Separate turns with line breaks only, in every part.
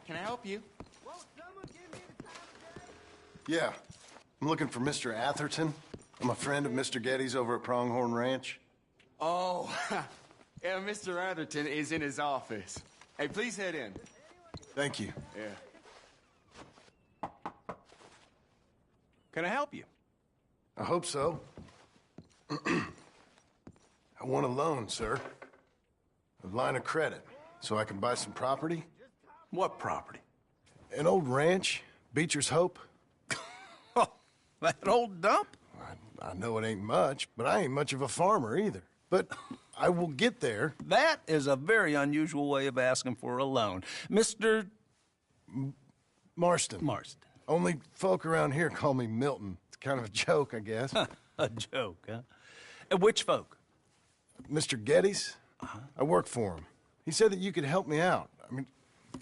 Can I help you?
Yeah. I'm looking for Mr. Atherton. I'm a friend of Mr. Getty's over at Pronghorn Ranch.
Oh, yeah, Mr. Atherton is in his office. Hey, please head in.
Thank you.
Yeah.
Can I help you?
I hope so. I want a loan, sir. A line of credit, so I can buy some property.
What property?
An old ranch, Beecher's Hope.
Oh, that old dump?
I know it ain't much, but I ain't much of a farmer either. But I will get there.
That is a very unusual way of asking for a loan. Mr.
Marston.
Marston.
Only folk around here call me Milton. It's kind of a joke, I guess.
A joke, huh? And which folk?
Mr. Getty's? I work for him. He said that you could help me out. I mean,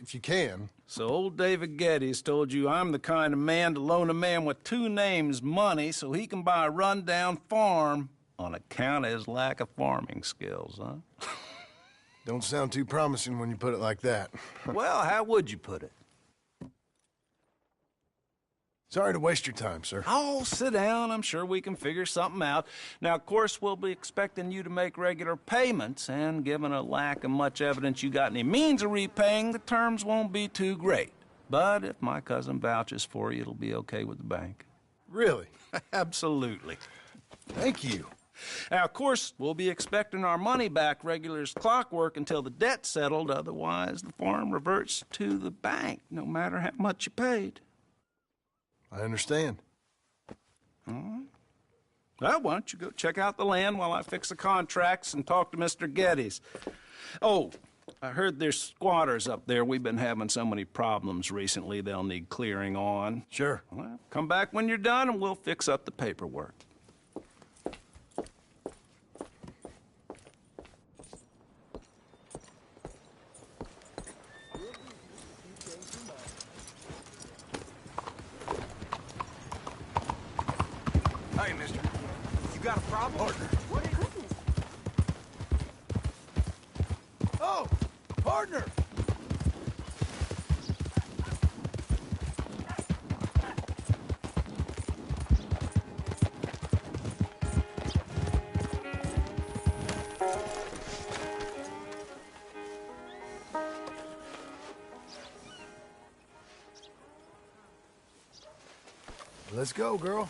if you can.
So old David Geddes told you I'm the kind of man to loan a man with two names money so he can buy a rundown farm on account of his lack of farming skills, huh?
Don't sound too promising when you put it like that.
Well, how would you put it?
Sorry to waste your time, sir.
Oh, sit down. I'm sure we can figure something out. Now, of course, we'll be expecting you to make regular payments, and given a lack of much evidence you got any means of repaying, the terms won't be too great. But if my cousin vouches for you, it'll be okay with the bank.
Really?
Absolutely.
Thank you.
Now, of course, we'll be expecting our money back regular as clockwork until the debt's settled. Otherwise, the farm reverts to the bank, no matter how much you paid.
I understand.
All right. Well, why don't you go check out the land while I fix the contracts and talk to Mr. Geddes. Oh, I heard there's squatters up there. We've been having so many problems recently, they'll need clearing on.
Sure.
Well, come back when you're done and we'll fix up the paperwork.
Hey, mister. You got a problem?
Partner.
Oh, goodness.
Oh, partner! Let's go, girl.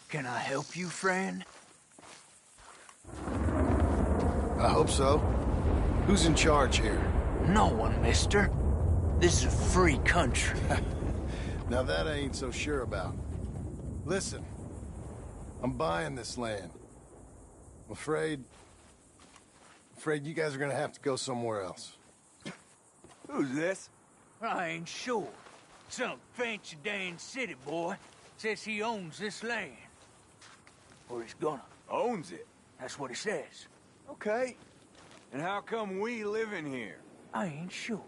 Can I help you, friend?
I hope so. Who's in charge here?
No one, mister. This is a free country.
Now that I ain't so sure about. Listen, I'm buying this land. I'm afraid you guys are gonna have to go somewhere else.
Who's this?
I ain't sure. Some fancy Dan city boy says he owns this land. Or he's gonna.
Owns it.
That's what he says.
Okay. And how come we live in here?
I ain't sure.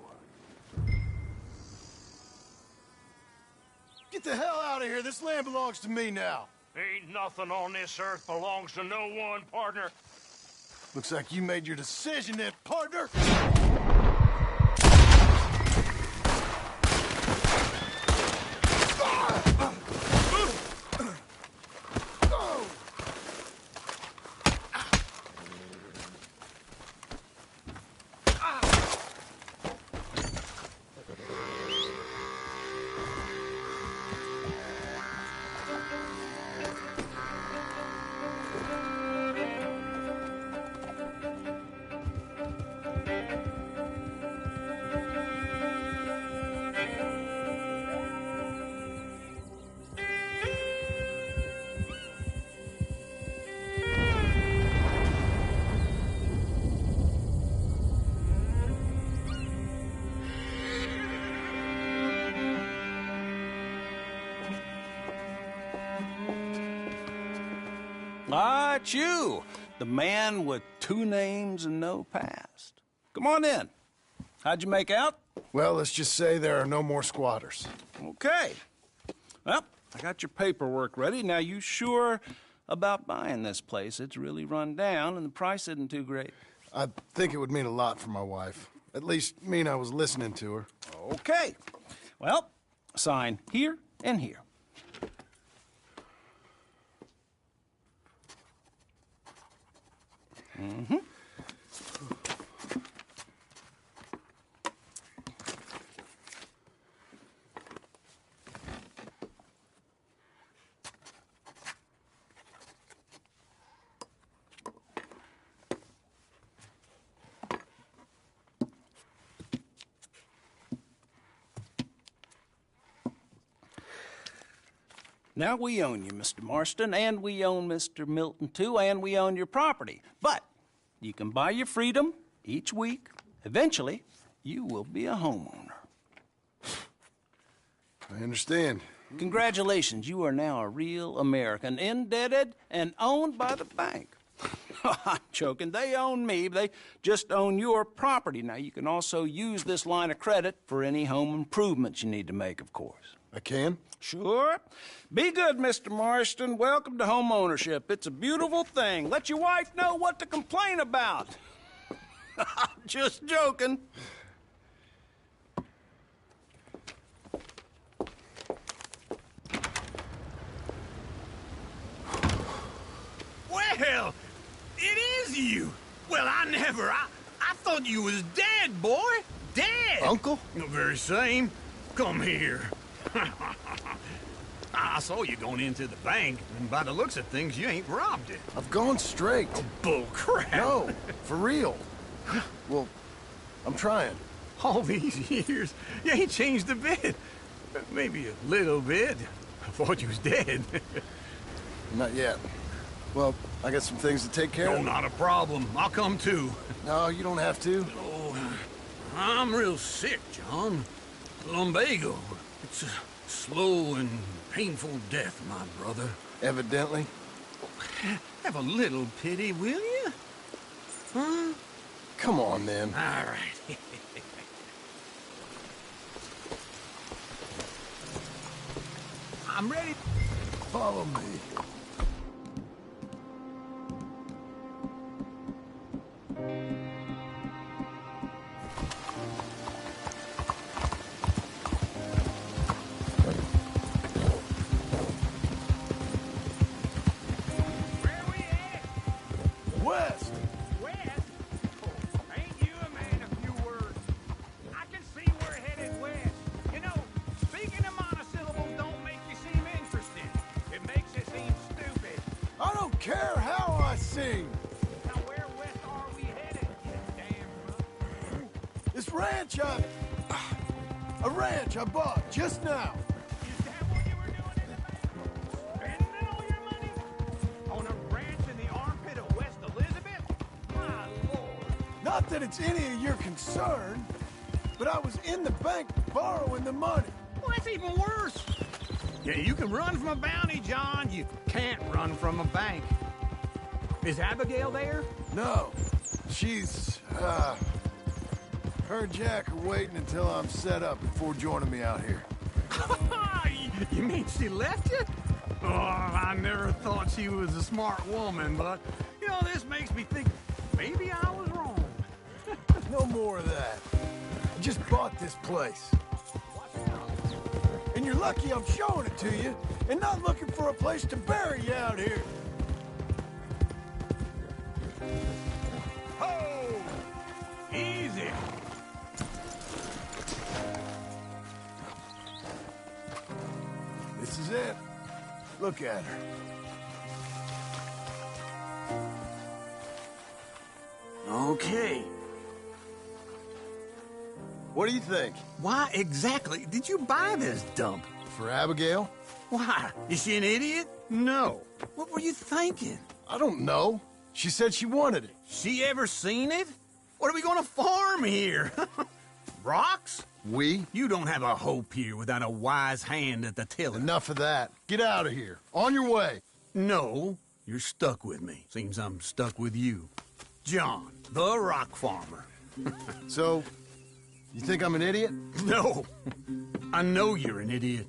Get the hell out of here. This land belongs to me now.
Ain't nothing on this earth belongs to no one, partner.
Looks like you made your decision then, partner.
Ah, it's you, the man with 2 names and no past. Come on in. How'd you make out?
Well, let's just say there are no more squatters.
Okay. Well, I got your paperwork ready. Now, you sure about buying this place? It's really run down, and the price isn't too great.
I think it would mean a lot for my wife. At least mean I was listening to her.
Okay. Well, sign here and here. Mm-hmm. Now, we own you, Mr. Marston, and we own Mr. Milton, too, and we own your property. But you can buy your freedom each week. Eventually, you will be a homeowner.
I understand.
Congratulations, you are now a real American, indebted and owned by the bank. I'm joking. They own me. They just own your property. Now, you can also use this line of credit for any home improvements you need to make, of course.
I can?
Sure. Be good, Mr. Marston. Welcome to home ownership. It's a beautiful thing. Let your wife know what to complain about. Just joking.
Well, it is you. Well, I thought you was dead, boy. Dead.
Uncle?
The very same. Come here. I saw you going into the bank, and by the looks of things, you ain't robbed it.
I've gone straight.
Bull crap.
No, for real. Well, I'm trying.
All these years, you ain't changed a bit. Maybe a little bit. I thought you was dead.
Not yet. Well, I got some things to take care
No,
of.
not a problem. I'll come too.
No, you don't have to.
Oh, I'm real sick, John. Lumbago. It's a slow and painful death, my brother.
Evidently.
Have a little pity, will you? Huh?
Come on, then.
All right. I'm ready.
Follow me.
Where we at?
West!
West? Oh, ain't you a man of few words? I can see we're headed west. You know, speaking of monosyllables don't make you seem interesting. It makes you seem stupid.
I don't care how I sing!
Now where west are we headed, you damn brother?
This ranch a ranch I bought just now.
Is that what you were doing in the bank? Spending all your money? On a ranch in the armpit of West Elizabeth? My lord.
Not that it's any of your concern, but I was in the bank borrowing the money.
Well, that's even worse. Yeah, you can run from a bounty, John. You can't run from a bank. Is Abigail there?
No, she's, her and Jack are waiting until I'm set up before joining me out here.
You mean she left you? Oh, I never thought she was a smart woman, but, you know, this makes me think maybe I was wrong.
No more of that. I just bought this place. And you're lucky I'm showing it to you, and not looking for a place to bury you out here.
Ho! Easy.
This is it. Look at her.
Okay.
What do you think?
Why exactly did you buy this dump?
For Abigail?
Why? Is she an idiot? No. What were you thinking?
I don't know. She said she wanted it.
She ever seen it? What are we gonna farm here? Rocks?
We?
You don't have a hope here without a wise hand at the tiller.
Enough of that. Get out of here. On your way.
No, you're stuck with me. Seems I'm stuck with you. John, the rock farmer.
So, you think I'm an idiot?
No, I know you're an idiot.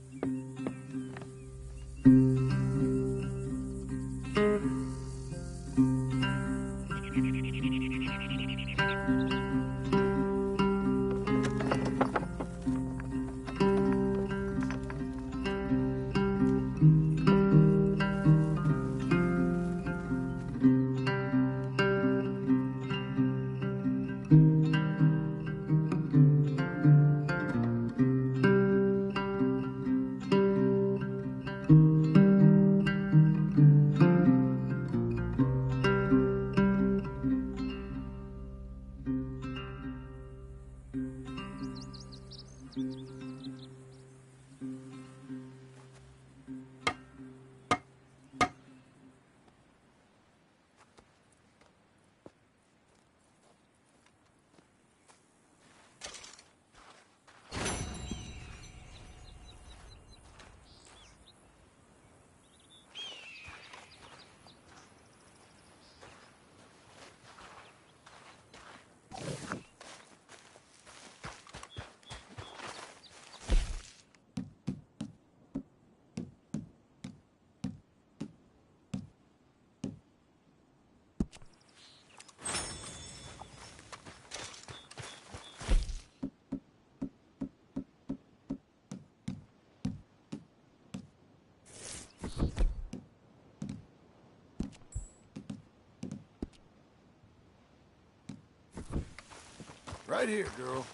Right here, girl.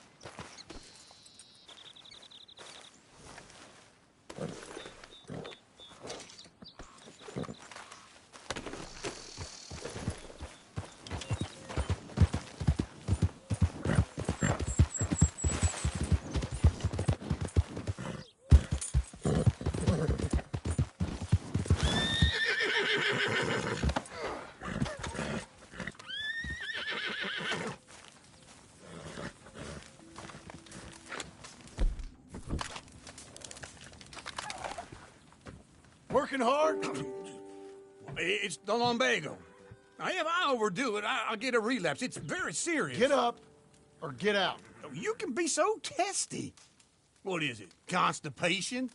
Working hard?
It's the lumbago. Now, if I overdo it, I'll get a relapse. It's very serious.
Get up or get out.
You can be so testy. What is it, constipation?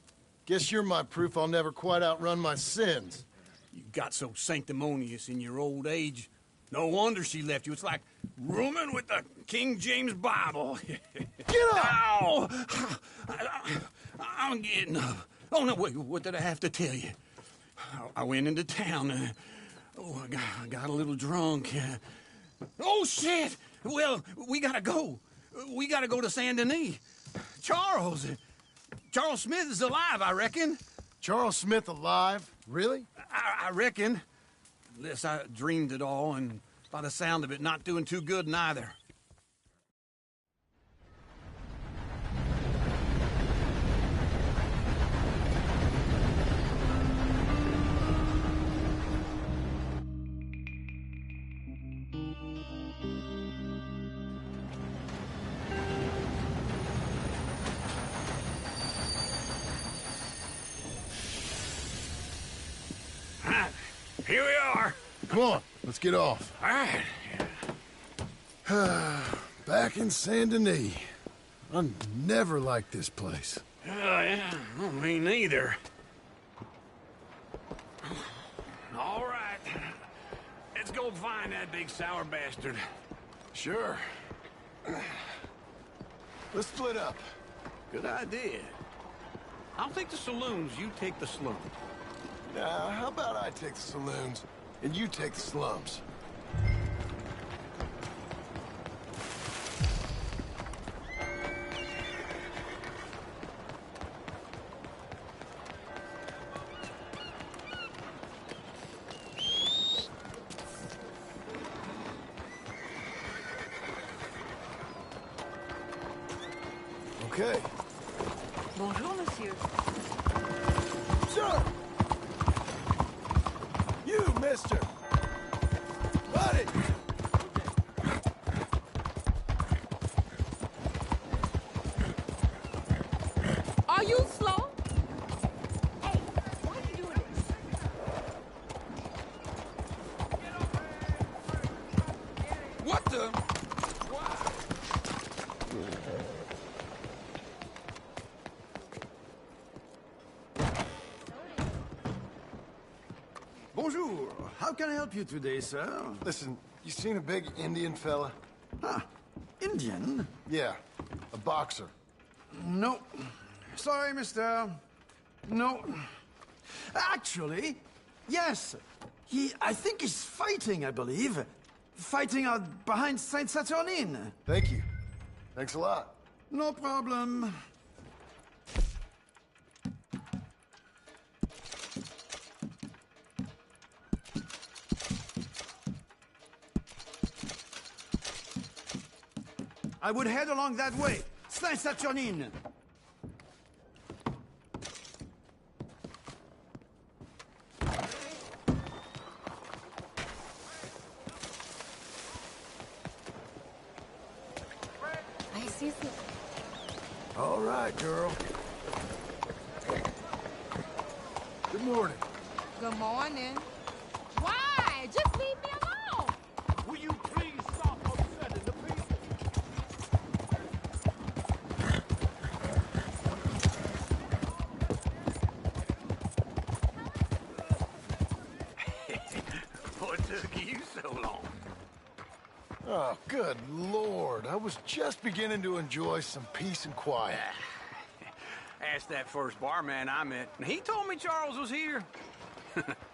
Guess you're my proof I'll never quite outrun my sins.
You got so sanctimonious in your old age. No wonder she left you. It's like rooming with the King James Bible.
Get up!
Ow! I'm getting up. Oh, no, wait, what did I have to tell you? I went into town. I got a little drunk. Oh, shit! Well, we gotta go. We gotta go to Saint Denis. Charles Smith is alive, I reckon.
Charles Smith alive? Really?
I reckon. Unless I dreamed it all, and by the sound of it, not doing too good neither. Here we are.
Come on, let's get off.
All right.
Back in Saint Denis. I never liked this place.
Yeah, me neither. go find that big sour bastard.
Sure. Let's split up.
Good idea. I'll take the saloons, you take the slum.
Now, how about I take the saloons and you take the slums? Okay.
Bonjour, monsieur.
Sir! You, mister! Buddy!
Are you slow? Hey, why are you doing this?
What the?
Bonjour. How can I help you today, sir?
Listen, you seen a big Indian fella?
Ah, Indian?
Yeah, a boxer.
No. Sorry, mister. No. Actually, yes. I think he's fighting, I believe. Fighting out behind Saint Saturnine.
Thank you. Thanks a lot.
No problem. I would head along that way. Saint Saturnine.
I see.
All right, girl. Good morning.
Good morning. Why? Just leave me alone.
Will you please stop upsetting the people? What took you so long?
Oh, good Lord. I was just beginning to enjoy some peace and quiet.
Asked that first barman I met, and he told me Charles was here.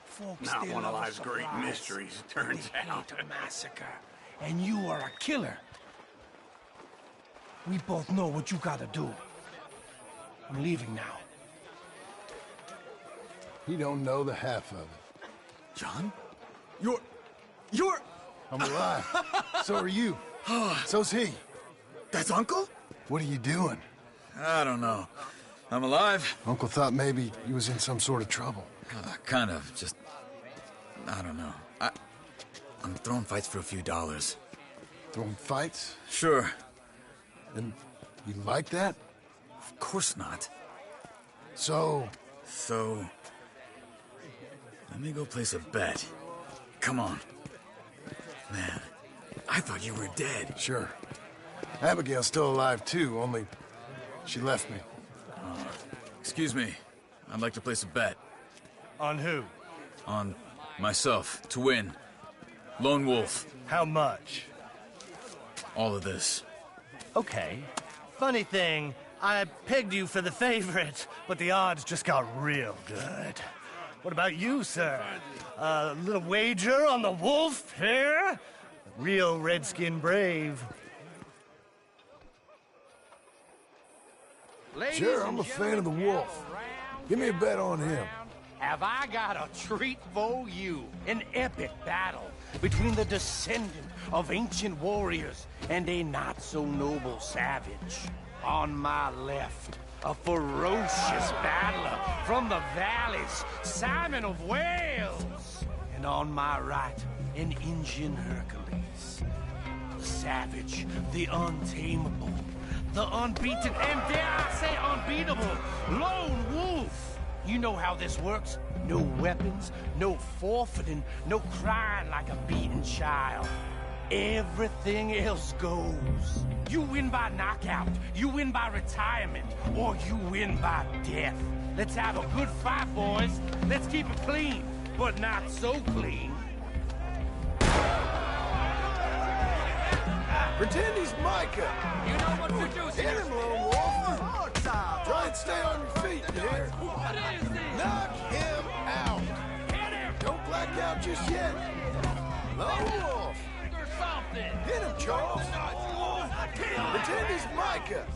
Folks,
Not
they
one of
love a
life's great
surprise.
mysteries, it turns
They hate
out.
a massacre, and you are a killer. We both know what you gotta do. I'm leaving now.
He don't know the half of it.
John? You're...
I'm alive. So are you. So's he.
That's Uncle?
What are you doing?
I don't know. I'm alive.
Uncle thought maybe he was in some sort of trouble.
Kind of. Just... I don't know. I'm throwing fights for a few dollars.
Throwing fights?
Sure.
And you like that?
Of course not.
So,
So... Let me go place a bet. Come on. Man, I thought you were dead.
sure. Abigail's still alive too, only she left me.
Excuse me. I'd like to place a bet.
On who?
On myself, to win. Lone Wolf.
How much?
All of this.
Okay. Funny thing, I pegged you for the favorite, but the odds just got real good. What about you, sir? A little wager on the wolf here? Real redskin brave.
Sure, I'm a fan of the wolf. Give me a bet on him.
Have I got a treat for you?
An epic battle between the descendant of ancient warriors and a not-so-noble savage. On my left, a ferocious battler from the valleys, Simon of Wales. And on my right, an Indian Hercules. The savage, the untamable, the unbeaten, and dare I say unbeatable, Lone Wolf. You know how this works. No weapons, no forfeiting, no crying like a beaten child. Everything else goes. You win by knockout, you win by retirement, or you win by death. Let's have a good fight, boys. Let's keep it clean, but not so clean.
Pretend he's Micah.
You know what to do,
Hit him, Lone Wolf. Try and stay on your feet, you hear?
What is this?
Knock him out.
Hit him!
Don't black out just yet. Lone Wolf.
Or something!
Hit him, Charles. Pretend he's Micah.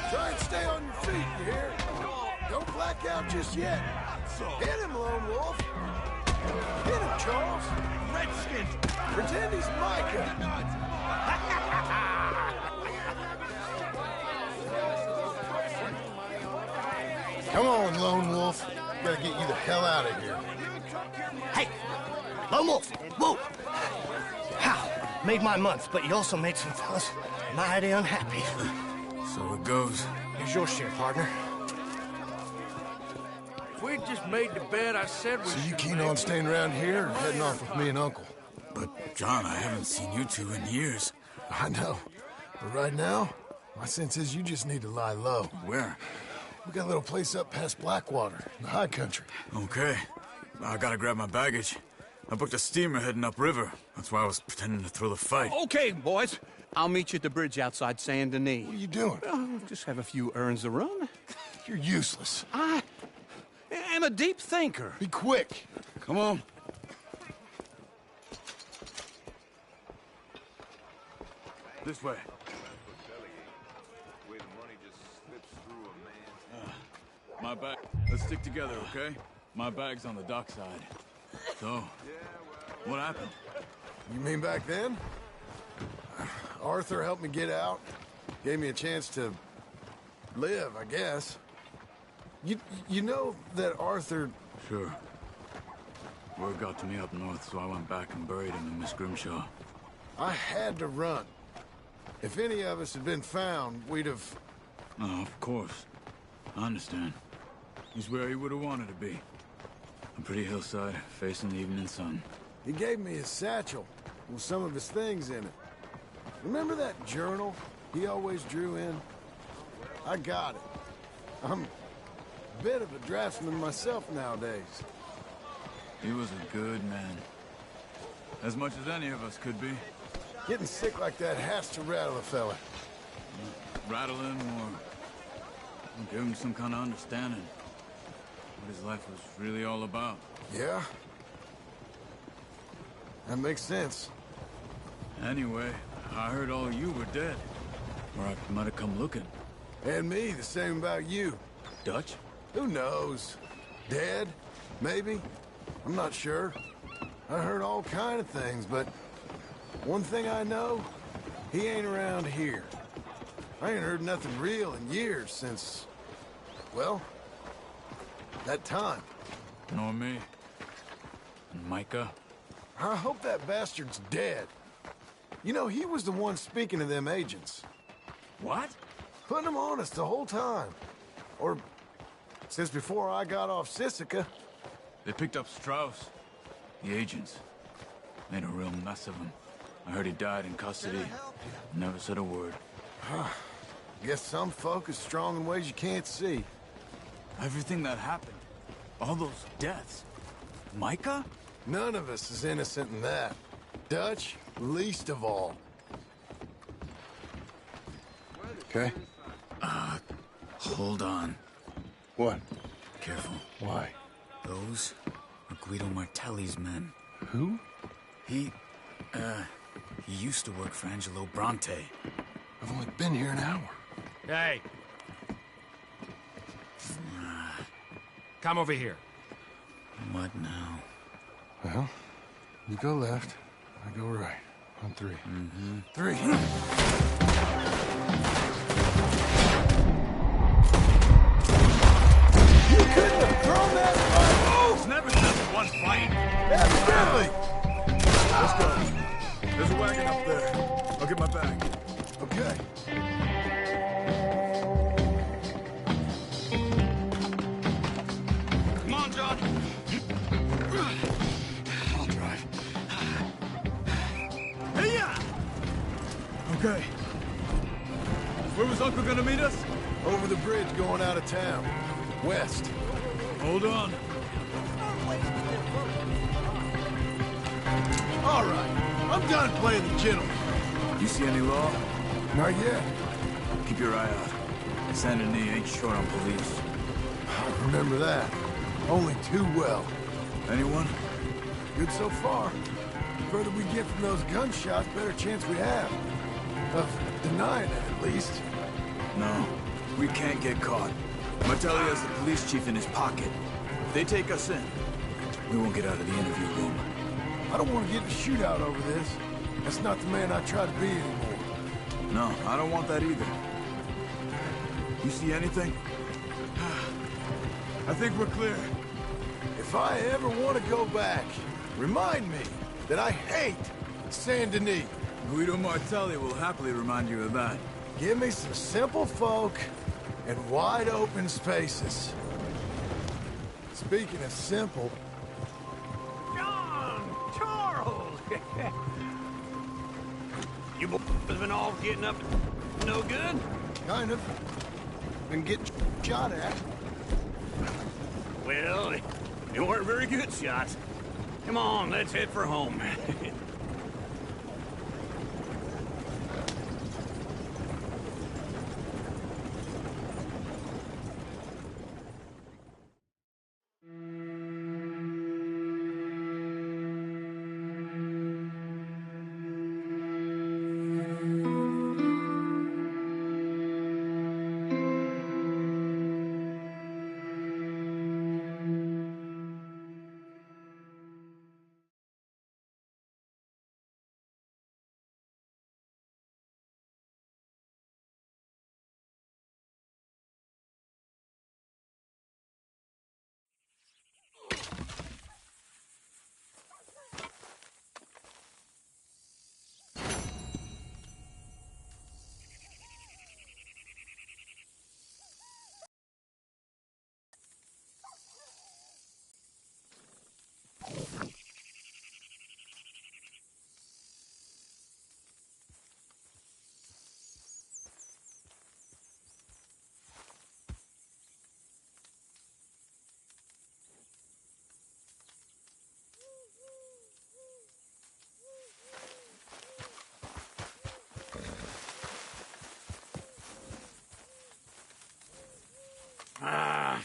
Try and stay on your feet, you hear? Don't black out just yet. Hit him, Lone Wolf. Hit him, Charles.
Redskins!
Pretend he's Micah. Come on, Lone Wolf. Gotta get you the hell out of here.
Hey, Lone Wolf, whoa! How? Made my month, but you also made some fellas mighty unhappy.
So it goes.
Here's your share, partner.
If we'd just made the bed I said we
So you
should
keen
make.
on staying around here or heading off with me and Uncle?
But, John, I haven't seen you two in years.
I know. But right now, my sense is you just need to lie low.
Where?
We got a little place up past Blackwater, in the high country.
Okay. I gotta grab my baggage. I booked a steamer heading upriver. That's why I was pretending to throw the fight.
Okay, boys. I'll meet you at the bridge outside Saint Denis.
What are you doing?
Just have a few errands to run.
You're useless.
I am a deep thinker.
Be quick.
Come on. This way. My bag. Let's stick together, okay? My bag's on the dockside. So, what happened?
You mean back then? Arthur helped me get out. Gave me a chance to live, I guess. You know that Arthur...
Sure. Word got to me up north, so I went back and buried him in Miss Grimshaw.
I had to run. If any of us had been found, we'd have...
Oh, of course. I understand. He's where he would have wanted to be. A pretty hillside, facing the evening sun.
He gave me his satchel with some of his things in it. Remember that journal he always drew in? I got it. I'm a bit of a draftsman myself nowadays.
He was a good man. As much as any of us could be.
Getting sick like that has to rattle a fella.
Rattle him or give him some kind of understanding. What his life was really all about.
Yeah? That makes sense.
Anyway, I heard all you were dead. Or I might have come looking.
And me, the same about you.
Dutch?
Who knows? Dead? Maybe? I'm not sure. I heard all kind of things, but one thing I know, he ain't around here. I ain't heard nothing real in years since, well, that time.
Nor me. And Micah?
I hope that bastard's dead. You know, he was the one speaking to them agents.
What?
Putting them on us the whole time. Or since before I got off Sisika.
They picked up Strauss. The agents. Made a real mess of him. I heard he died in custody. Never said a word.
Guess some folk is strong in ways you can't see.
Everything that happened. All those deaths. Micah?
None of us is innocent in that. Dutch, least of all. Okay?
Hold on.
What?
Careful.
Why?
Those are Guido Martelli's men.
Who?
He used to work for Angelo Bronte.
I've only been here an hour.
Hey. Come over here.
What now?
Well, you go left, I go right. On three. Mm-hmm. Three. You couldn't have thrown that fight!
It's never just one fight.
Evidently!
Let's go. There's a wagon up there. I'll get my bag.
Okay.
Come on, John.
I'll drive. Hey-ya! Okay. Where was Uncle gonna meet us?
Over the bridge going out of town. West.
Hold on.
All right. I'm done playing the gentleman.
You see any law?
Not yet.
Keep your eye out. Saint Denis ain't short on police.
I remember that. Only too well.
Anyone?
Good so far. The further we get from those gunshots, better chance we have. Of denying it, at least.
No. We can't get caught. Martelli has the police chief in his pocket. If they take us in, we won't get out of the interview room.
I don't want to get in a shootout over this. That's not the man I try to be anymore.
No, I don't want that either. You see anything? I think we're clear.
If I ever want to go back, remind me that I hate Saint Denis.
Guido Martelli will happily remind you of that.
Give me some simple folk and wide open spaces. Speaking of simple...
John! Charles! You boys been all getting up to no good?
Kind of. Been getting shot at.
Well, they weren't very good shots. Come on, let's head for home.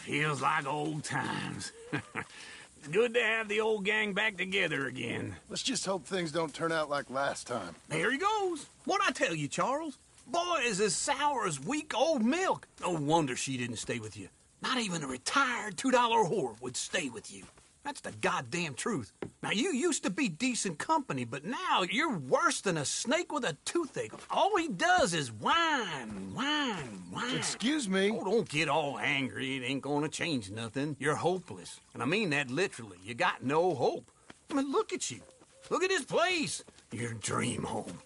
Feels like old times. It's good to have the old gang back together again.
Let's just hope things don't turn out like last time.
There he goes. What'd I tell you, Charles? Boy is as sour as week-old milk. No wonder she didn't stay with you. Not even a retired $2 whore would stay with you. That's the goddamn truth. Now, you used to be decent company, but now you're worse than a snake with a toothache. All he does is whine, whine, whine.
Excuse me?
Oh, don't get all angry. It ain't gonna change nothing. You're hopeless. And I mean that literally. You got no hope. I mean, look at you. Look at this place. Your dream home.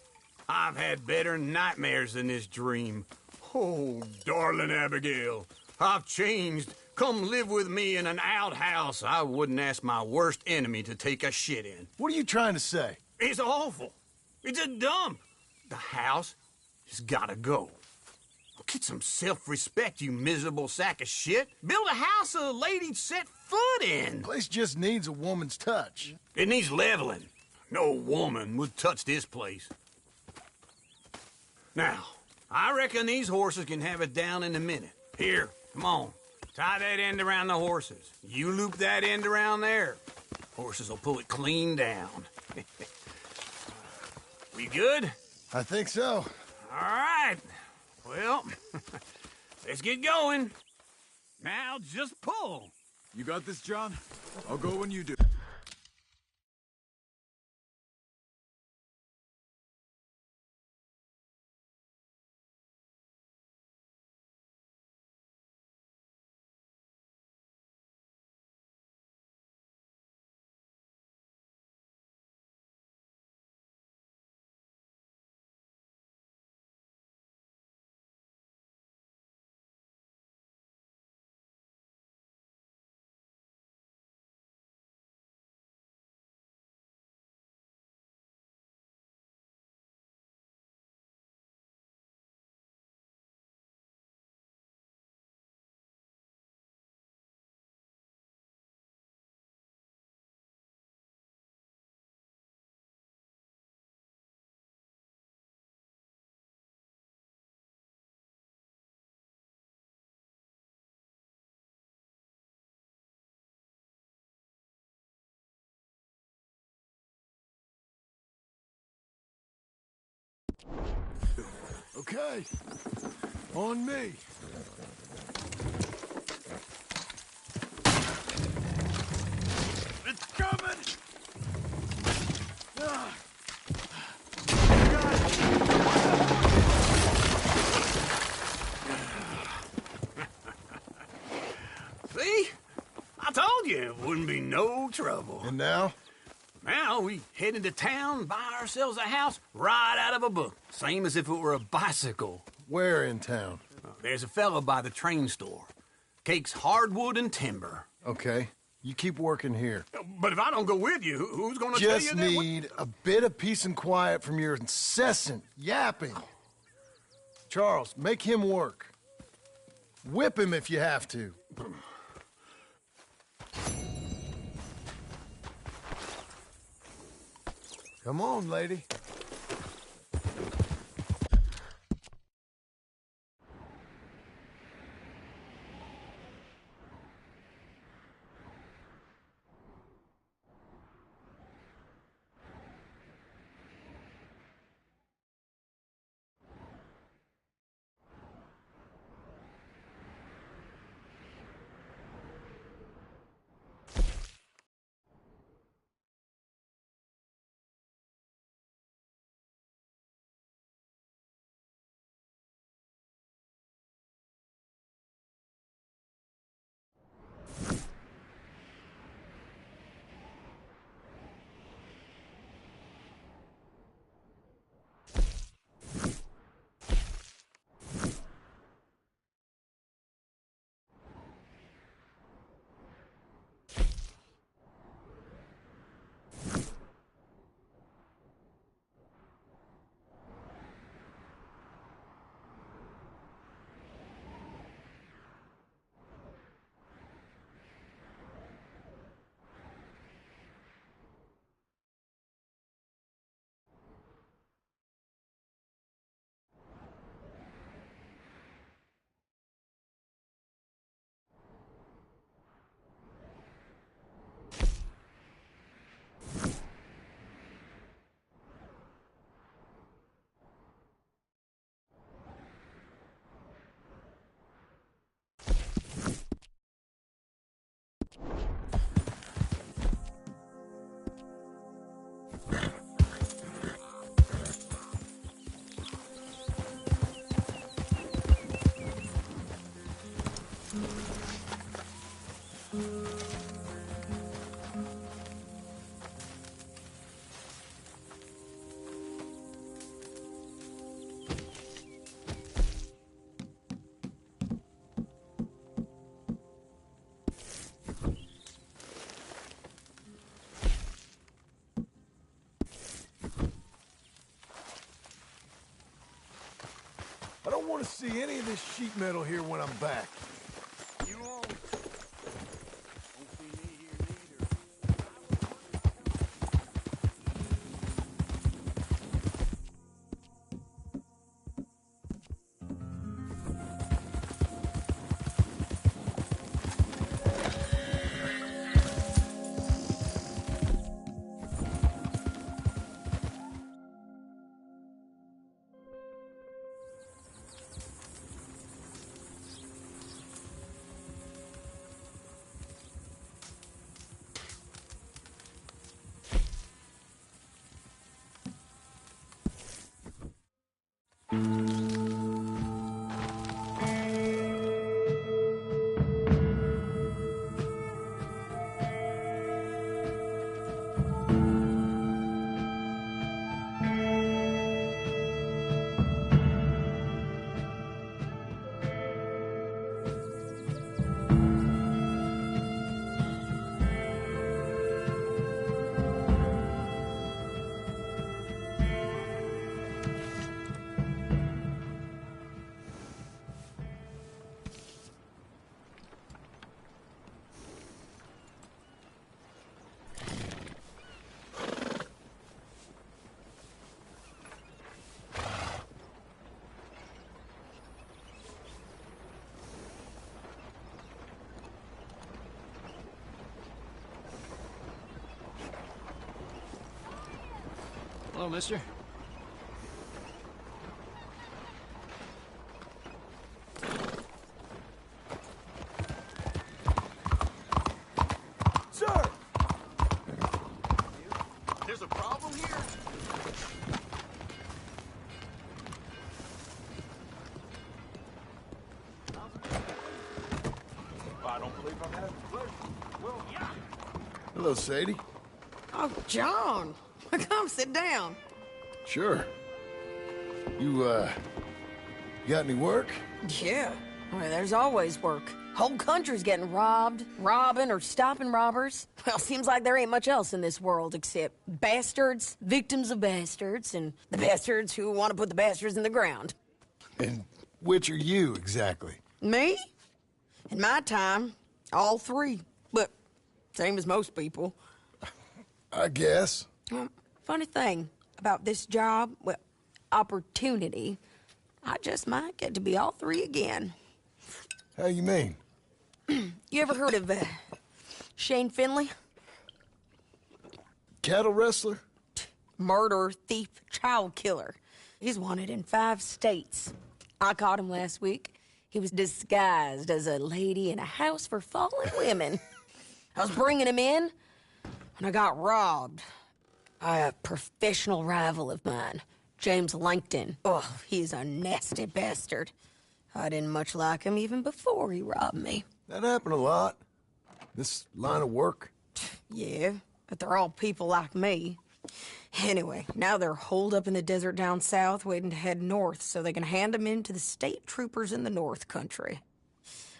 I've had better nightmares than this dream. Oh, darling Abigail, I've changed. Come live with me in an outhouse I wouldn't ask my worst enemy to take a shit in.
What are you trying to say?
It's awful. It's a dump. The house has gotta go. Get some self-respect, you miserable sack of shit. Build a house a lady'd set foot in.
Place just needs a woman's touch.
It needs leveling. No woman would touch this place. Now, I reckon these horses can have it down in a minute. Here, come on. Tie that end around the horses. You loop that end around there. Horses will pull it clean down. We good?
I think so.
All right. Well, let's get going. Now just pull.
You got this, John? I'll go when you do.
Okay. On me.
It's coming!
See? I told you it wouldn't be no trouble.
And now?
Now we head into town, buy ourselves a house right out of a book. Same as if it were a bicycle.
Where in town?
There's a fella by the train store. Cakes hardwood and timber.
Okay. You keep working here.
But if I don't go with you, who's gonna tell you
Just
that?
need a bit of peace and quiet from your incessant yapping. Charles, make him work. Whip him if you have to. Come on, lady. I don't want to see any of this sheet metal here when I'm back.
You won't. Won't see me here neither.
Hello, mister.
There's a problem here?
I don't believe I've had the pleasure. Well, yeah.
Hello, Sadie.
Oh, John. Come sit down.
Sure. You got any work?
Yeah. Well, there's always work. Whole country's getting robbed, robbing, or stopping robbers. Well, seems like there ain't much else in this world except bastards, victims of bastards, and the bastards who want to put the bastards in the ground.
And which are you, exactly?
Me? In my time, all three. But same as most people.
I guess.
Funny thing about this job, well, opportunity, I just might get to be all three again.
How you mean?
You ever heard of Shane Finley?
Cattle wrestler?
Murderer, thief, child killer. He's wanted in 5 states. I caught him last week. He was disguised as a lady in a house for fallen women. I was bringing him in, and I got robbed by a professional rival of mine, James Langton. Oh, he's a nasty bastard. I didn't much like him even before he robbed me.
That happened a lot. This line of work.
Yeah, but they're all people like me. Anyway, now they're holed up in the desert down south, waiting to head north so they can hand them in to the state troopers in the north country.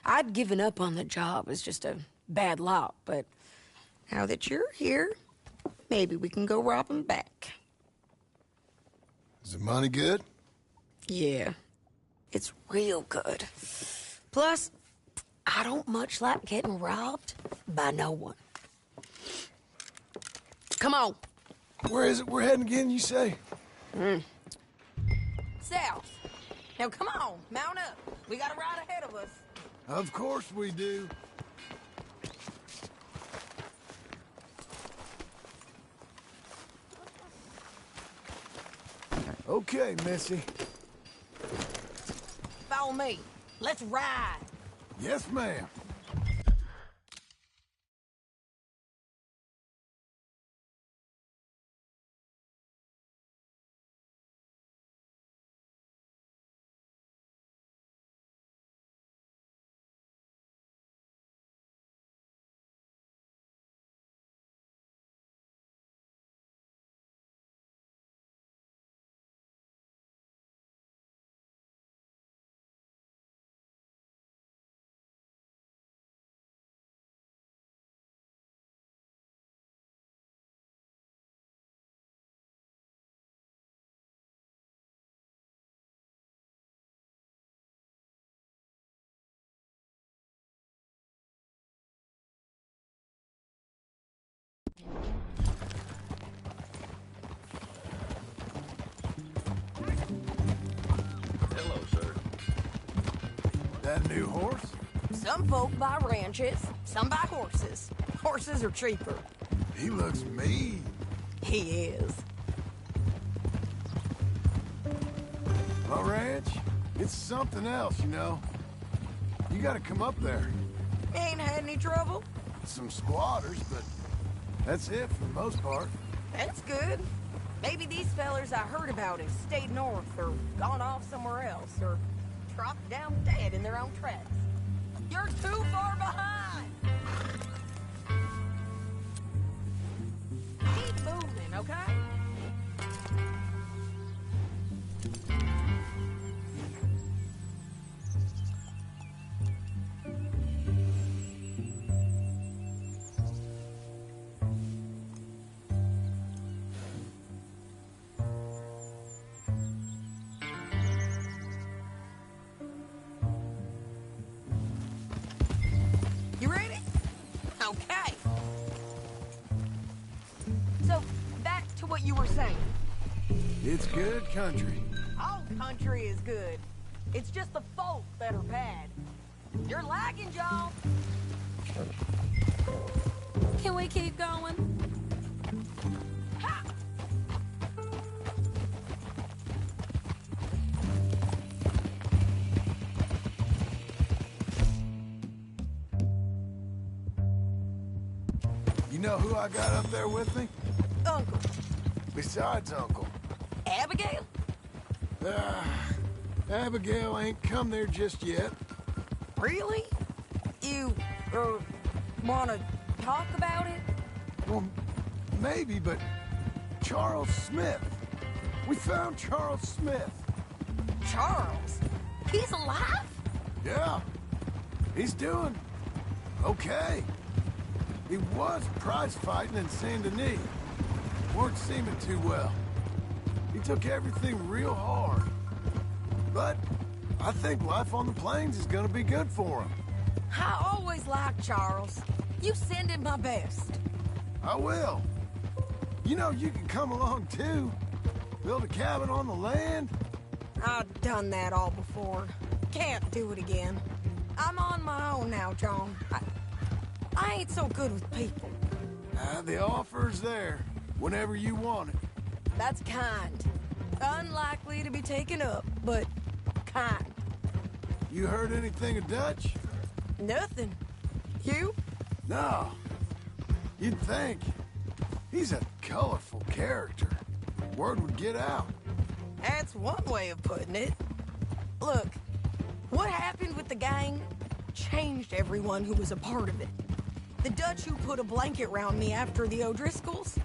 I'd given up on the job as just a bad lot, but now that you're here, maybe we can go rob them back.
Is the money good?
Yeah, it's real good. Plus, I don't much like getting robbed by no one. Come on.
Where is it we're heading again, you say?
South. Now come on, mount up. We got a ride ahead of us.
Of course we do. Okay, Missy.
Follow me. Let's ride.
Yes, ma'am.
Hello, sir.
That new horse?
Some folk buy ranches, some buy horses. Horses are cheaper.
He looks mean.
He is.
My ranch? It's something else, you know. You gotta come up there.
Ain't had any trouble?
Some squatters, but that's it for the most part.
That's good. Maybe these fellers I heard about have stayed north or gone off somewhere else or dropped down dead in their own tracks. You're too far behind! Keep moving, okay? You ready? Okay. So, back to what you were saying.
It's good country.
All country is good. It's just the folk that are bad. You're lagging, John.
Can we keep going?
Ha!
You know who I got up there with me?
Uncle.
Besides Uncle.
Abigail?
Abigail ain't come there just yet.
Really? You, wanna talk about it?
Well, maybe, but Charles Smith. We found Charles Smith.
Charles? He's alive?
Yeah. He's doing okay. He was prize fighting in Saint Denis. Weren't seeming too well. He took everything real hard. But I think life on the plains is gonna be good for him.
I always liked Charles. You send him my best.
I will. You know, you can come along too. Build a cabin on the land.
I've done that all before. Can't do it again. I'm on my own now, John. I ain't so good with people.
The offer's there, whenever you want it.
That's kind. Unlikely to be taken up, but kind.
You heard anything of Dutch?
Nothing. You?
No. You'd think. He's a colorful character. Word would get out.
That's one way of putting it. Look, what happened with the gang changed everyone who was a part of it. The Dutch who put a blanket round me after the O'Driscolls,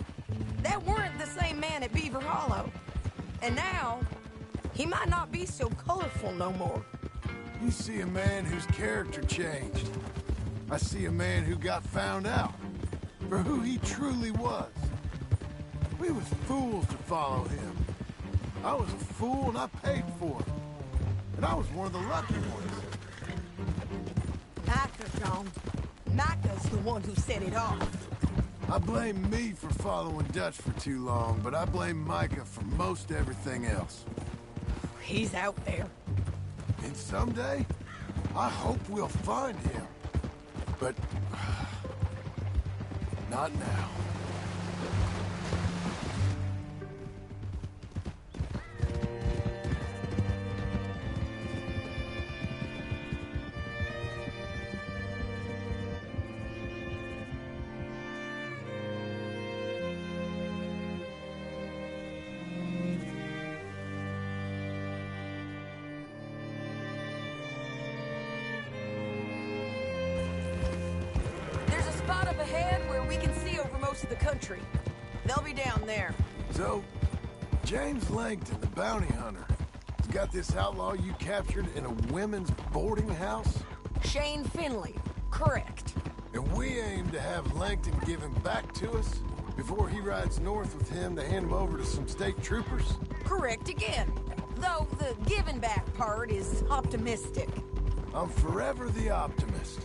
that weren't the same man at Beaver Hollow. And now, he might not be so colorful no more.
You see a man whose character changed. I see a man who got found out for who he truly was. We was fools to follow him. I was a fool and I paid for it. And I was one of the lucky ones.
Micah, John. Micah's the one who set it off.
I blame me for following Dutch for too long, but I blame Micah for most everything else.
He's out there.
And someday, I hope we'll find him. But... not now.
Up ahead where we can see over most of the country. They'll be down there.
So, James Langton, the bounty hunter, has got this outlaw you captured in a women's boarding house?
Shane Finley, correct.
And we aim to have Langton give him back to us before he rides north with him to hand him over to some state troopers?
Correct again. Though the giving back part is optimistic.
I'm forever the optimist.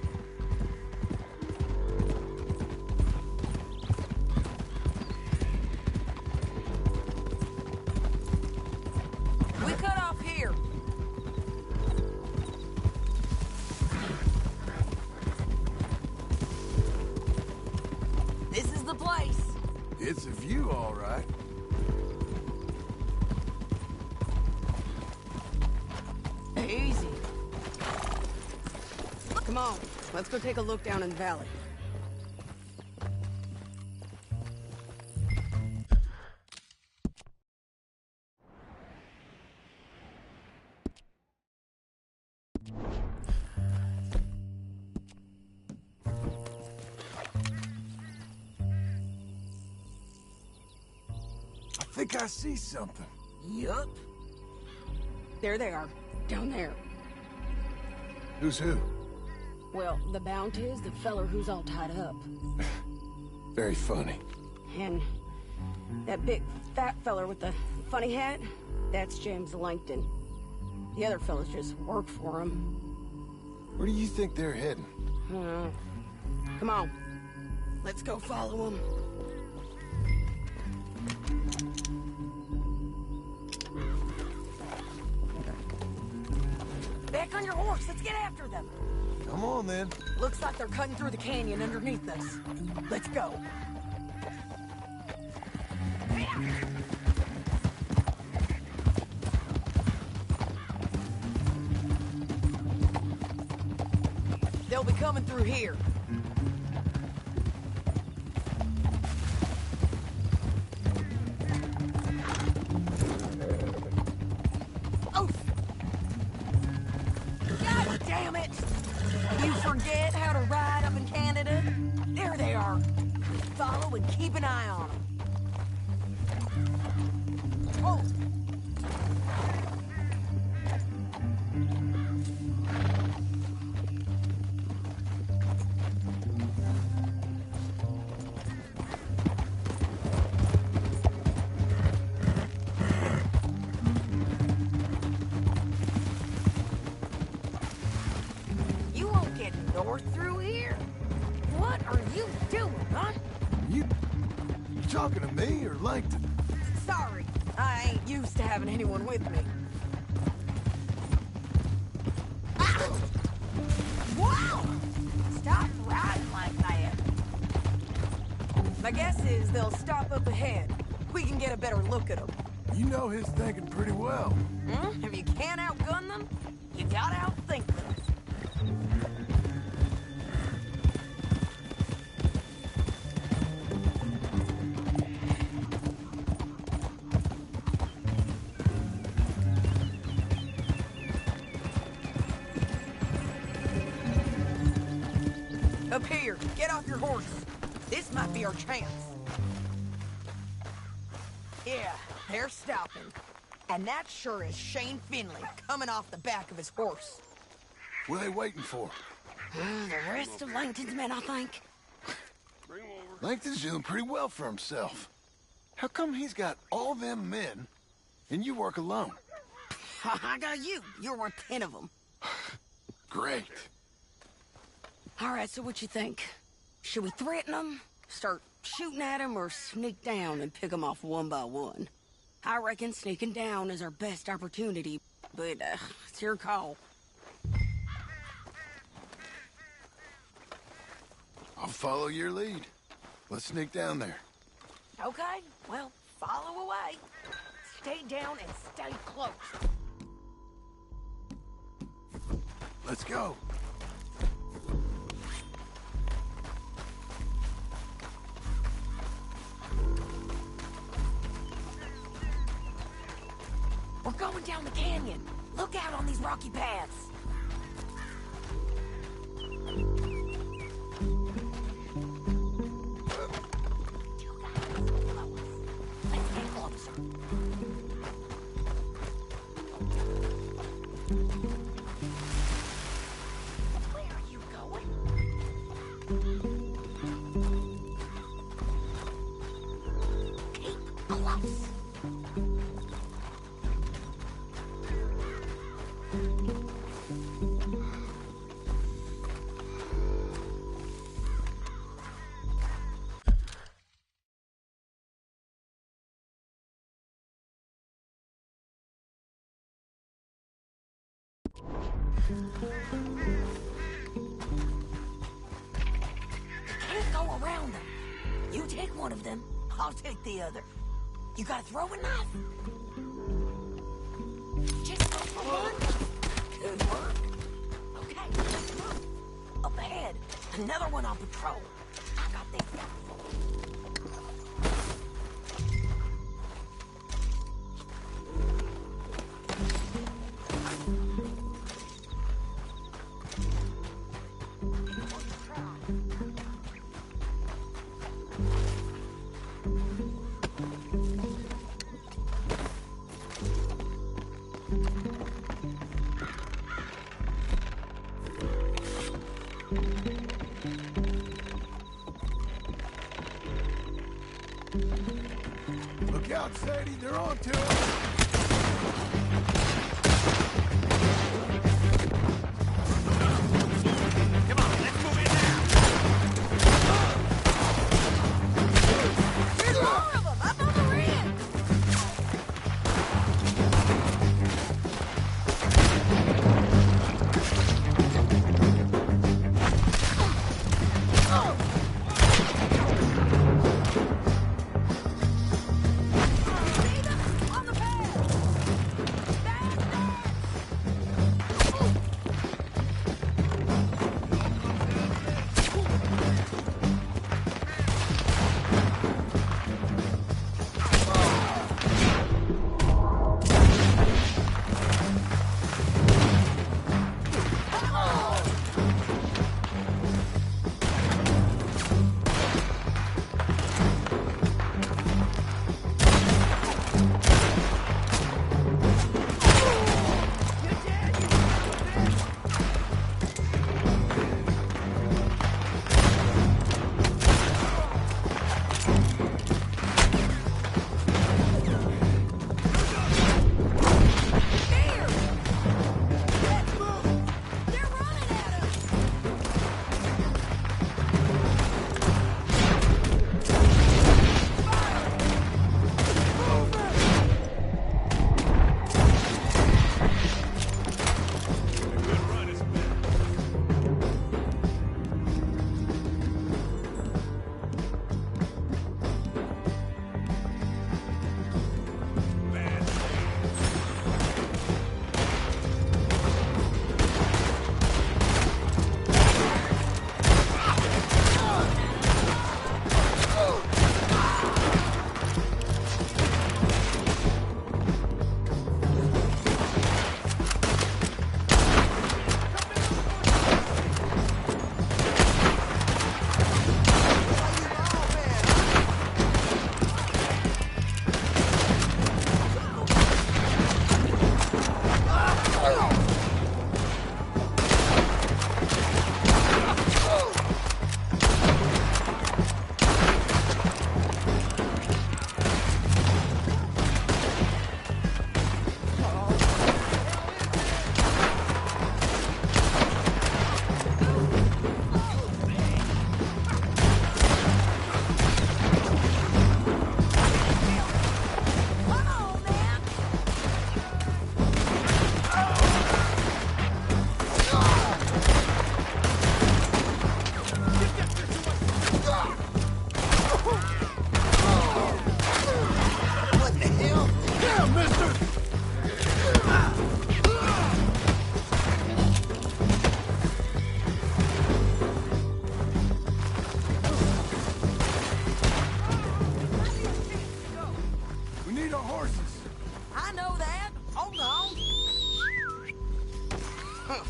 It's a view, all right.
Easy. Come on, let's go take a look down in the valley.
I think I see something.
Yup. There they are, down there.
Who's who?
Well, the Bounty is the feller who's all tied up.
Very funny.
And that big fat feller with the funny hat, that's James Langton. The other fellas just work for him.
Where do you think they're heading?
Come on, let's go follow them.
Back on your horse, let's get after them.
Come on, then.
Looks like they're cutting through the canyon underneath us. Let's go. They'll be coming through here. and keep an eye on them. Oh! You won't get north through here. What are you doing, huh?
You talking to me or Langton?
Sorry, I ain't used to having anyone with me. Ow! Wow! Stop riding like that. My guess is they'll stop up ahead. We can get a better look at them.
You know his thinking pretty well.
If you can't outgun them, you gotta outthink them. Up here, get off your horse. This might be our chance. Yeah, they're stopping. And that sure is Shane Finley coming off the back of his horse.
What are they waiting for?
The rest of Langton's men, I think.
Langton's doing pretty well for himself. How come he's got all them men and you work alone?
I got you. You're worth 10 of them.
Great.
All right, so what you think? Should we threaten them, start shooting at them, or sneak down and pick them off one by one? I reckon sneaking down is our best opportunity, but it's your call.
I'll follow your lead. Let's sneak down there.
Okay, well, follow away. Stay down and stay close.
Let's go.
We're going down the canyon. Look out on these rocky paths. Let's get closer. Where are you going? Keep close. Can't go around them. You take one of them, I'll take the other. You got a throwing knife? Just go for one. Good work. Okay, let's move. Up ahead, another one on patrol. I got these guys.
Look out, Sadie. They're on to us.
Come on, let's move in now.
There's more of them up on the rim. See them? On the pad. Back
need our horses.
I know that. Hold on. Huh.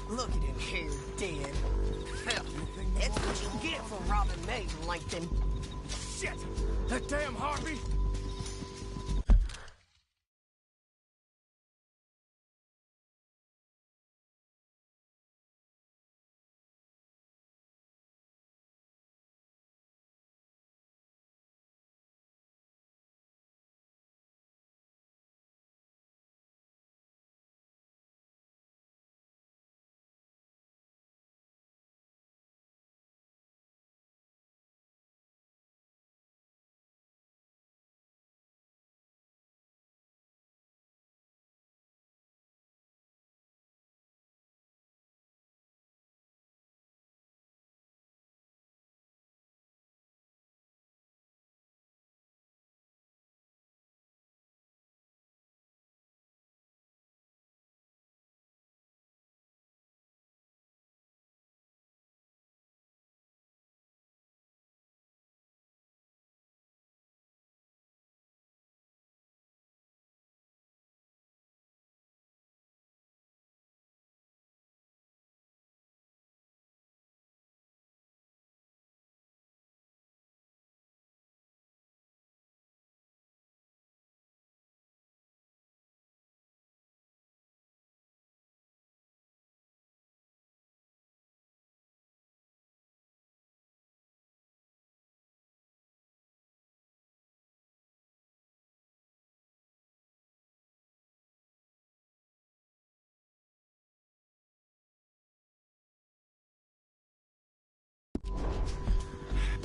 Look at him here, dead. Hell, that's what you get for robbing me, Langton.
Shit! That damn harpy!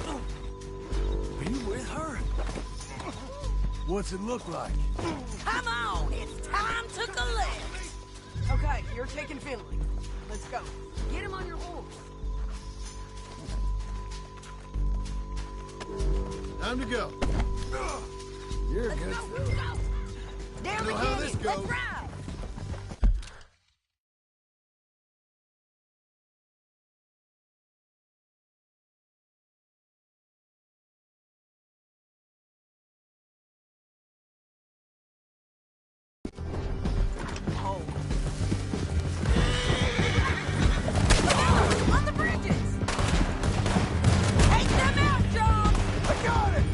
Are you with her?
What's it look like?
Come on, it's time to collect. Okay, you're taking Finley. Let's go. Get him on your horse.
Time to go. You're a
Let's
good
go,
fella.
let's go. Down the
Know how this
canyon.
goes.
Let's ride. On the bridges! Take them out, John!
I got it!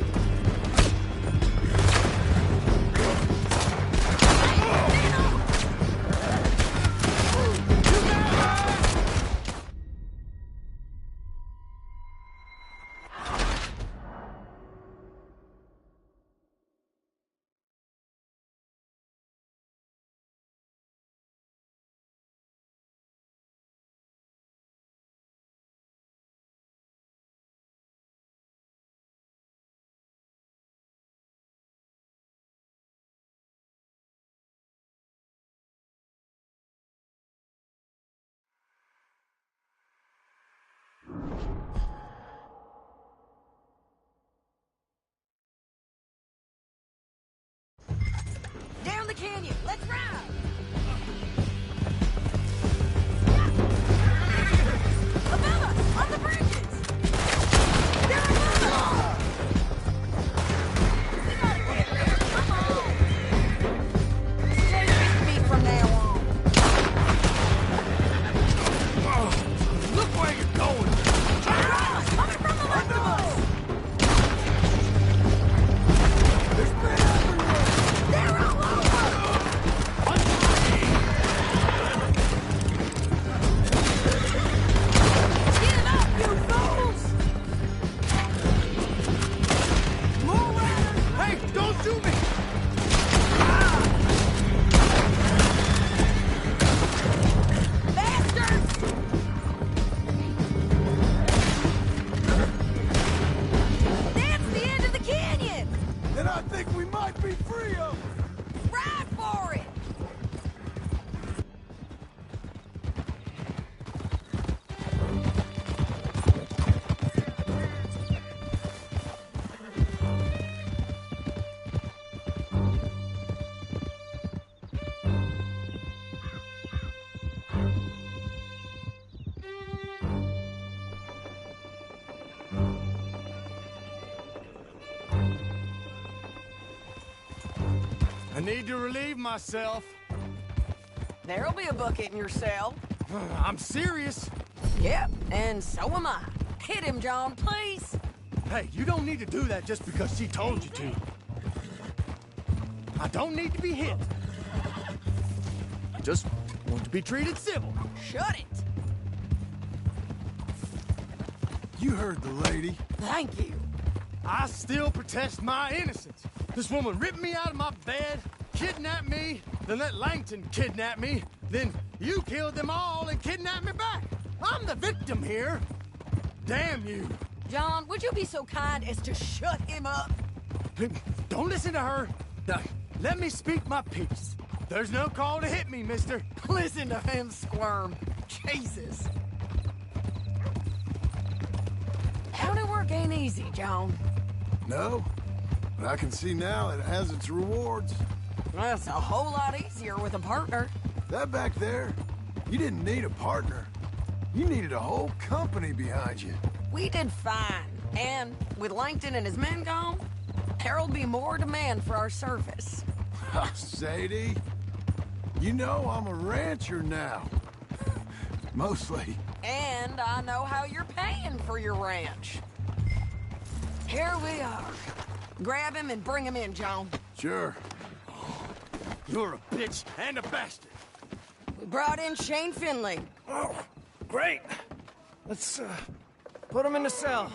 Down the canyon. Let's ride. Above on the bridges. They're above us. We gotta get there. Come on. Stay with me from now on.
Look where you're going!
Turn around. Coming from the left of us.
There's men everywhere!
They're all over. Give up, you fools.
More riders! Hey, don't do me!
Bastards! That's the end of the canyon!
Then I think we might be free of them!
Ride for it!
I need to relieve myself.
There'll be a bucket in your cell.
I'm serious.
Yep, and so am I. Hit him, John, please.
Hey, you don't need to do that just because she told you to. I don't need to be hit. I just want to be treated civil.
Shut it.
You heard the lady.
Thank you.
I still protest my innocence. This woman ripped me out of my bed, kidnapped me, then let Langton kidnap me, then you killed them all and kidnapped me back. I'm the victim here. Damn you.
John, would you be so kind as to shut him up?
Don't listen to her. Now, let me speak my piece. There's no call to hit me, mister.
Listen to him squirm. Jesus. County work ain't easy, John.
No, but I can see now it has its rewards.
That's a whole lot easier with a partner.
That back there, you didn't need a partner. You needed a whole company behind you.
We did fine. And with Langton and his men gone, there'll be more demand for our service.
Sadie, you know I'm a rancher now. Mostly.
And I know how you're paying for your ranch. Here we are. Grab him and bring him in, John.
Sure. You're a bitch and a bastard.
We brought in Shane Finley.
Oh, great. Let's, put him in the cell.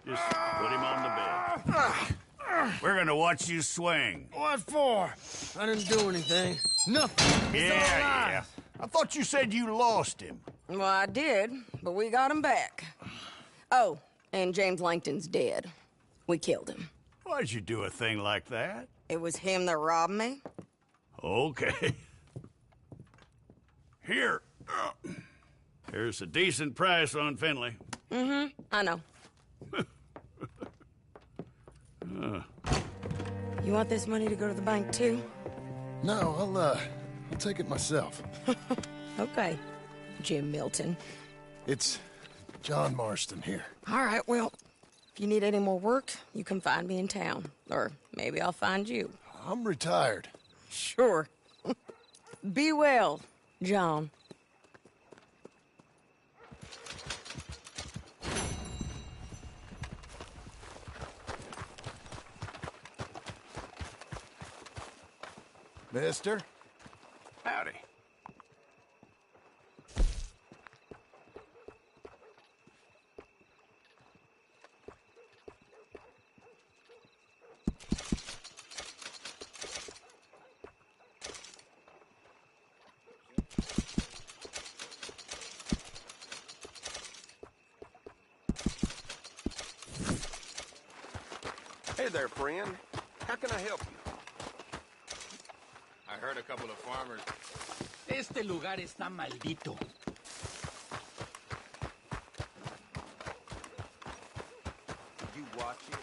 Just put him on the bed. We're gonna watch you swing.
What for? I didn't do anything. Nothing.
Yeah. I thought you said you lost him.
Well, I did, but we got him back. Oh, and James Langton's dead. We killed him.
Why'd you do a thing like that?
It was him that robbed me.
Okay. Here. Here's a decent price on Finley.
Mm-hmm, I know. You want this money to go to the bank, too?
No, I'll take it myself.
Okay, Jim Milton.
It's John Marston here.
All right, well, if you need any more work, you can find me in town. Or maybe I'll find you.
I'm retired.
Sure. Be well, John.
Mister?
Howdy.
Hey there, friend. How can I help you?
I heard a couple of farmers.
Este lugar está maldito.
Did you watch it?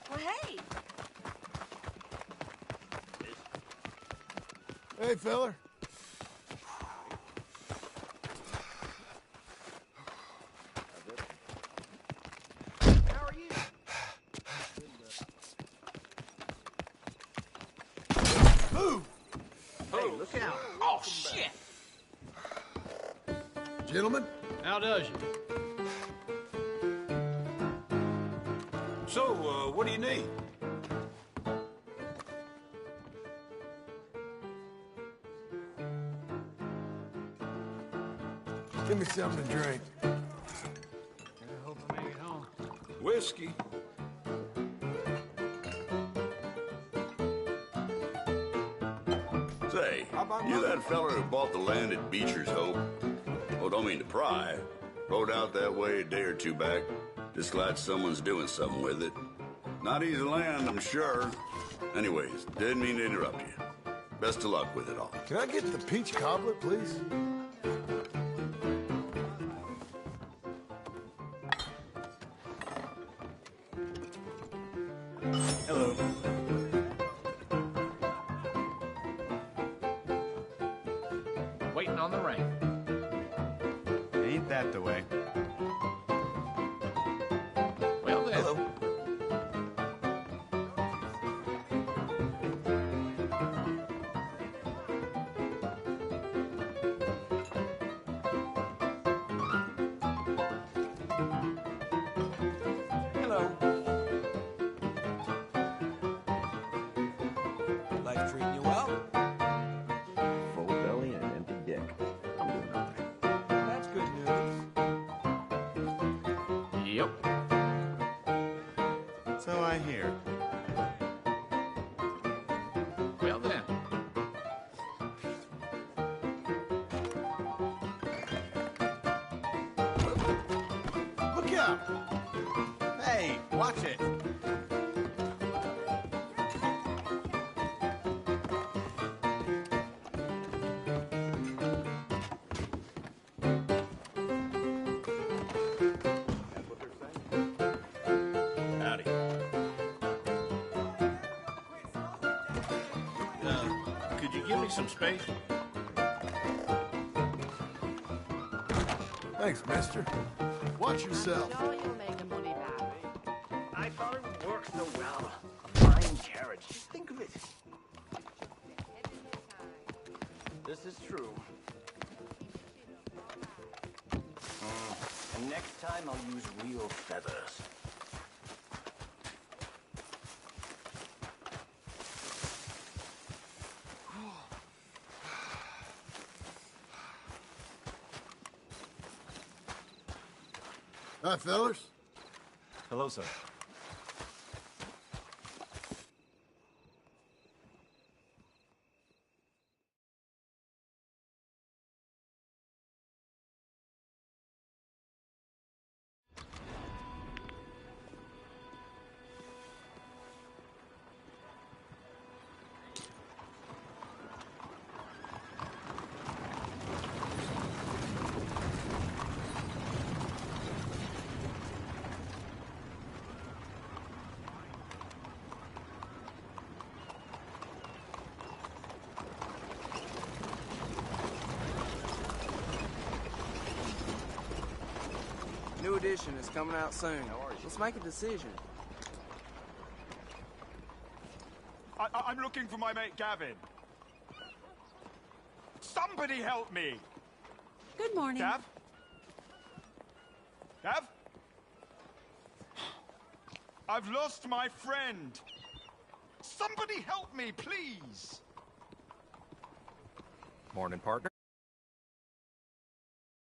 Well, hey.
Hey, feller.
How are you?
Move!
Hey, look out.
Oh, shit!
Gentlemen?
How does you?
So, what do you need?
Give me something to drink.
I hope I make it home.
Whiskey.
Say, you that fella who bought the land at Beecher's Hope? Oh, don't mean to pry. Rode out that way a day or two back. Just glad someone's doing something with it. Not easy land, I'm sure. Anyways, didn't mean to interrupt you. Best of luck with it all.
Can I get the peach cobbler, please?
Hello.
Waiting on the rain.
Ain't that the way?
Yep.
So I hear.
Well then.
Look out! Hey, watch it. Howdy. Could you give me some space?
Thanks, mister. Watch yourself.
I thought it would work so well. A fine carriage. Just think of it. This is true. And next time I'll use real feathers.
Hi, fellas.
Hello, sir.
New edition is coming out soon. Let's make a decision.
I'm looking for my mate Gavin. Somebody help me!
Good morning.
Gav? Gav? I've lost my friend. Somebody help me, please!
Morning, partner.